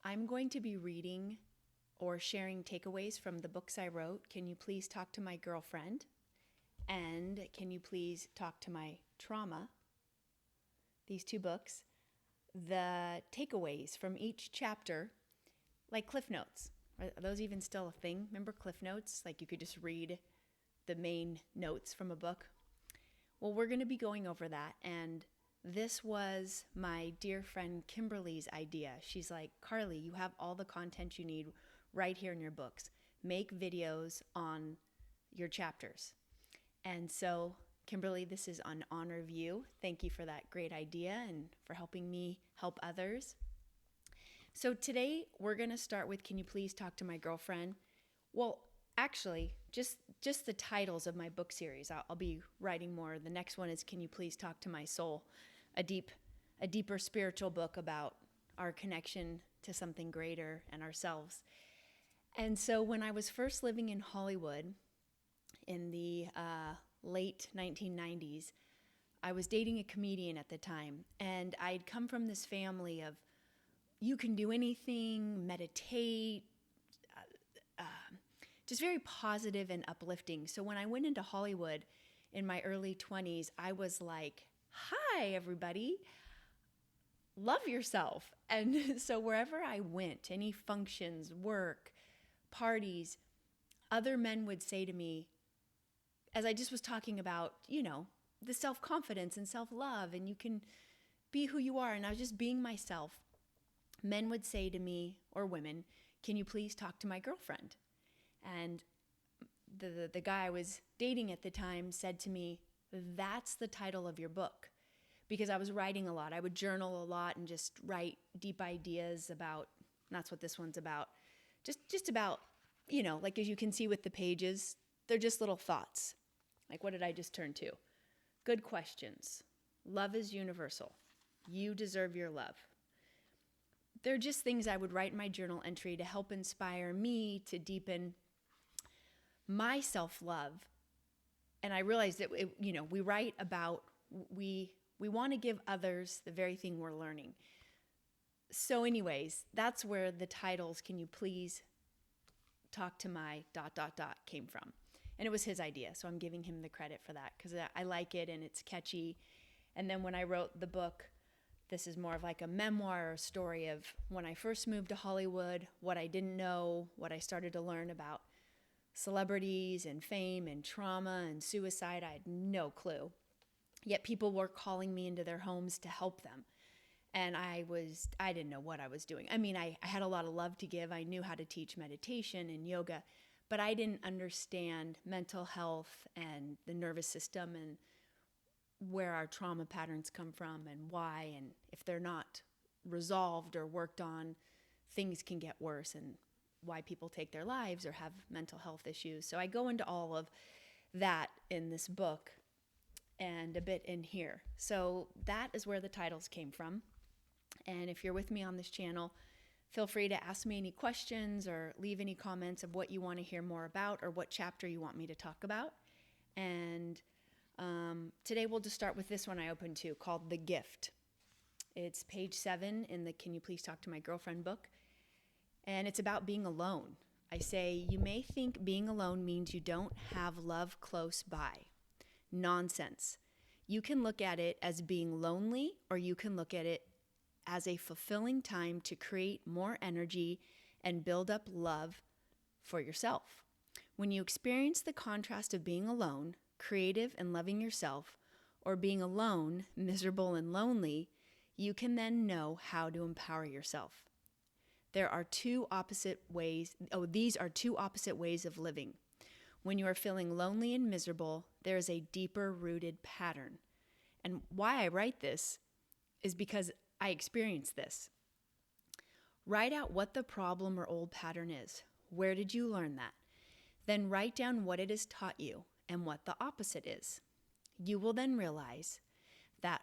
I'm going to be reading or sharing takeaways from the books I wrote. Can you please talk to my girlfriend? And can you please talk to my trauma? These two books. The takeaways from each chapter, like Cliff Notes. Are those even still a thing? Remember Cliff Notes? Like you could just read the main notes from a book. Well, we're going to be going over that, and this was my dear friend Kimberly's idea. She's like, Carlee, you have all the content you need right here in your books. Make videos on your chapters. And so, Kimberly, this is an honor of you. Thank you for that great idea and for helping me help others. So today we're going to start with, can you please talk to my girlfriend? Well, actually, just the titles of my book series. I'll be writing more. The next one is, can you please talk to my soul? A deeper spiritual book about our connection to something greater and ourselves. And so when I was first living in Hollywood in the late 1990s, I was dating a comedian at the time, and I'd come from this family of you can do anything, meditate, just very positive and uplifting. So when I went into Hollywood in my early 20s, I was like, hi, everybody, love yourself. And so wherever I went, any functions, work, parties, other men would say to me, as I just was talking about, the self-confidence and self-love, and you can be who you are, and I was just being myself, men would say to me, or women, can you please talk to my girlfriend? And the guy I was dating at the time said to me, that's the title of your book. Because I was writing a lot. I would journal a lot and just write deep ideas about, and that's what this one's about. Just about, like as you can see with the pages, they're just little thoughts. Like, what did I just turn to? Good questions. Love is universal. You deserve your love. They're just things I would write in my journal entry to help inspire me to deepen my self-love. And I realized that, we write about, we want to give others the very thing we're learning. So anyways, that's where the titles, can you please talk to my ... came from. And it was his idea, so I'm giving him the credit for that because I like it and it's catchy. And then when I wrote the book, this is more of like a memoir or story of when I first moved to Hollywood, what I didn't know, what I started to learn about celebrities and fame and trauma and suicide. I had no clue. Yet people were calling me into their homes to help them. And I didn't know what I was doing. I mean, I had a lot of love to give. I knew how to teach meditation and yoga, but I didn't understand mental health and the nervous system and where our trauma patterns come from and why, and if they're not resolved or worked on, things can get worse, and why people take their lives or have mental health issues. So I go into all of that in this book and a bit in here. So that is where the titles came from. And if you're with me on this channel, feel free to ask me any questions or leave any comments of what you want to hear more about or what chapter you want me to talk about. And today we'll just start with this one I opened to called The Gift. It's page 7 in the Can You Please Talk to My Girlfriend book. And it's about being alone. I say, you may think being alone means you don't have love close by. Nonsense. You can look at it as being lonely, or you can look at it as a fulfilling time to create more energy and build up love for yourself. When you experience the contrast of being alone, creative and loving yourself, or being alone, miserable and lonely, you can then know how to empower yourself. These are two opposite ways of living. When you are feeling lonely and miserable, there is a deeper rooted pattern. And why I write this is because I experienced this. Write out what the problem or old pattern is. Where did you learn that? Then write down what it has taught you and what the opposite is. You will then realize that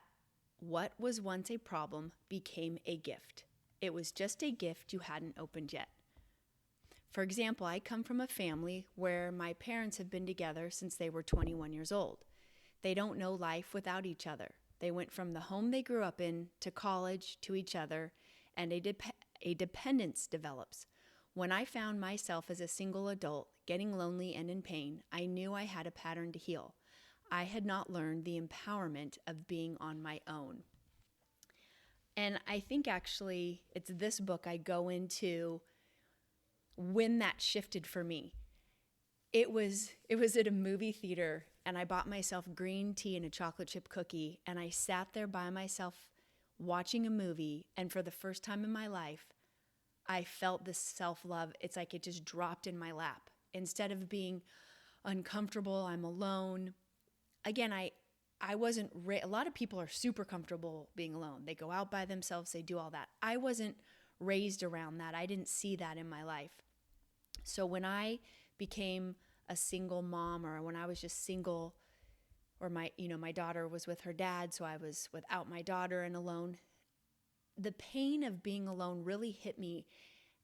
what was once a problem became a gift. It was just a gift you hadn't opened yet. For example, I come from a family where my parents have been together since they were 21 years old. They don't know life without each other. They went from the home they grew up in to college to each other, and a dependence develops. When I found myself as a single adult getting lonely and in pain, I knew I had a pattern to heal. I had not learned the empowerment of being on my own. And I think actually it's this book I go into when that shifted for me. It was at a movie theater, and I bought myself green tea and a chocolate chip cookie, and I sat there by myself watching a movie, and for the first time in my life, I felt this self-love. It's like it just dropped in my lap. Instead of being uncomfortable, I'm alone. Again, I wasn't, a lot of people are super comfortable being alone. They go out by themselves, they do all that. I wasn't raised around that. I didn't see that in my life. So when I became a single mom, or when I was just single, or my daughter was with her dad, so I was without my daughter and alone, the pain of being alone really hit me.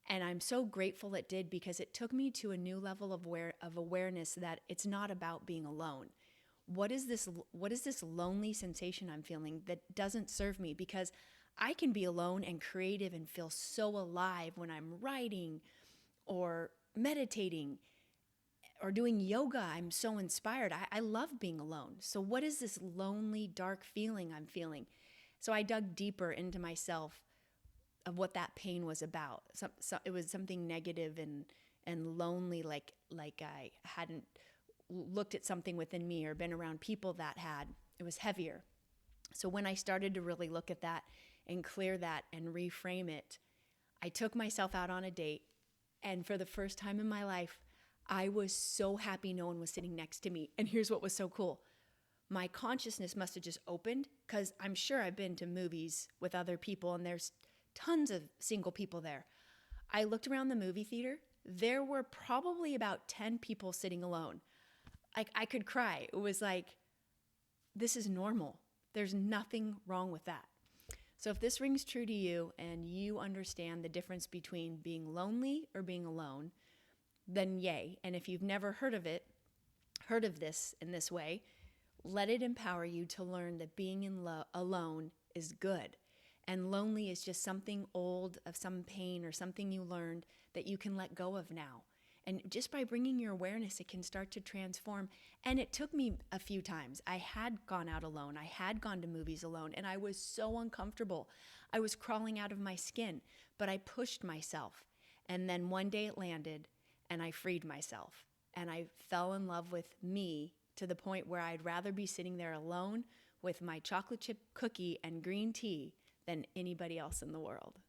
And I'm so grateful it did, because it took me to a new level of awareness that it's not about being alone. What is this lonely sensation I'm feeling that doesn't serve me? Because I can be alone and creative and feel so alive when I'm writing or meditating or doing yoga. I'm so inspired. I love being alone. So what is this lonely, dark feeling I'm feeling? So I dug deeper into myself of what that pain was about. So it was something negative and lonely, like I hadn't looked at something within me or been around people that had. It was heavier. So when I started to really look at that and clear that and reframe it, I took myself out on a date, and for the first time in my life, I was so happy no one was sitting next to me. And here's what was so cool. My consciousness must have just opened, because I'm sure I've been to movies with other people and there's tons of single people there. I looked around the movie theater. There were probably about 10 people sitting alone. I could cry. It was like, this is normal. There's nothing wrong with that. So if this rings true to you and you understand the difference between being lonely or being alone, then yay. And if you've never heard of this in this way, let it empower you to learn that being alone is good. And lonely is just something old of some pain or something you learned that you can let go of now. And just by bringing your awareness, it can start to transform. And it took me a few times. I had gone out alone. I had gone to movies alone, and I was so uncomfortable. I was crawling out of my skin, but I pushed myself. And then one day it landed, and I freed myself. And I fell in love with me to the point where I'd rather be sitting there alone with my chocolate chip cookie and green tea than anybody else in the world.